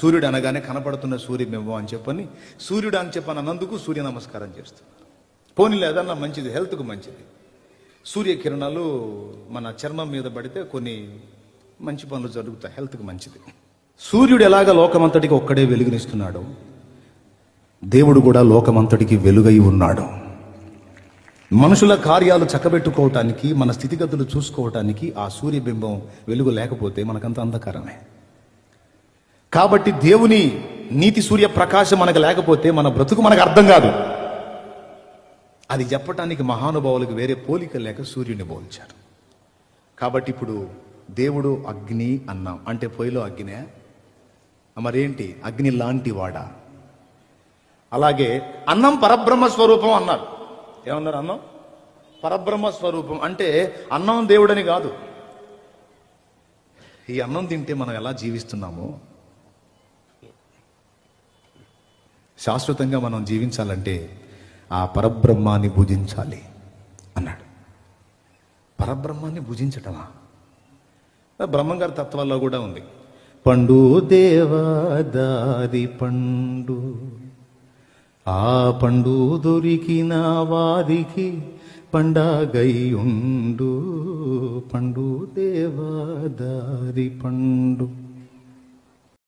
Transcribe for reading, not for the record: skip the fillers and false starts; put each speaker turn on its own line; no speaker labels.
సూర్యుడు అనగానే కనపడుతున్న సూర్యబింబం అని చెప్పని సూర్యుడు అని చెప్పని అన్నందుకు సూర్య నమస్కారం చేస్తున్నారు. పోనీలే, అదన్నా మంచిది, హెల్త్కు మంచిది. సూర్యకిరణాలు మన చర్మం మీద పడితే కొన్ని మంచి పనులు జరుగుతాయి, హెల్త్కి మంచిది. సూర్యుడు ఎలాగ లోకమంతటికి ఒక్కడే వెలుగునిస్తున్నాడు, దేవుడు కూడా లోకమంతటికి వెలుగై ఉన్నాడు. మనుషుల కార్యాలు చక్కబెట్టుకోవటానికి, మన స్థితిగతులు చూసుకోవటానికి ఆ సూర్యబింబం వెలుగు లేకపోతే మనకంత అంధకారమే. కాబట్టి దేవుని నీతి సూర్య ప్రకాశం మనకు లేకపోతే మన బ్రతుకు మనకు అర్థం కాదు. అది చెప్పటానికి మహానుభావులకు వేరే పోలిక లేక సూర్యుని పోల్చారు. కాబట్టి ఇప్పుడు దేవుడు అగ్ని అన్నాం అంటే పొయ్యిలో అగ్నే, మరేంటి అగ్ని లాంటి వాడా? అలాగే అన్నం పరబ్రహ్మ స్వరూపం అన్నారు. ఏమన్నారు? అన్నం పరబ్రహ్మ స్వరూపం అంటే అన్నం దేవుడని కాదు. ఈ అన్నం తింటే మనం ఎలా జీవిస్తున్నామో, శాశ్వతంగా మనం జీవించాలంటే ఆ పరబ్రహ్మాన్ని భుజించాలి అన్నాడు. పరబ్రహ్మాన్ని భుజించటమా? బ్రహ్మంగారి తత్వాల్లో కూడా ఉంది. పండు దేవదారి పండు, ఆ పండు దొరికిన వారికి పండగయుండు, పండు దేవదారి పండు.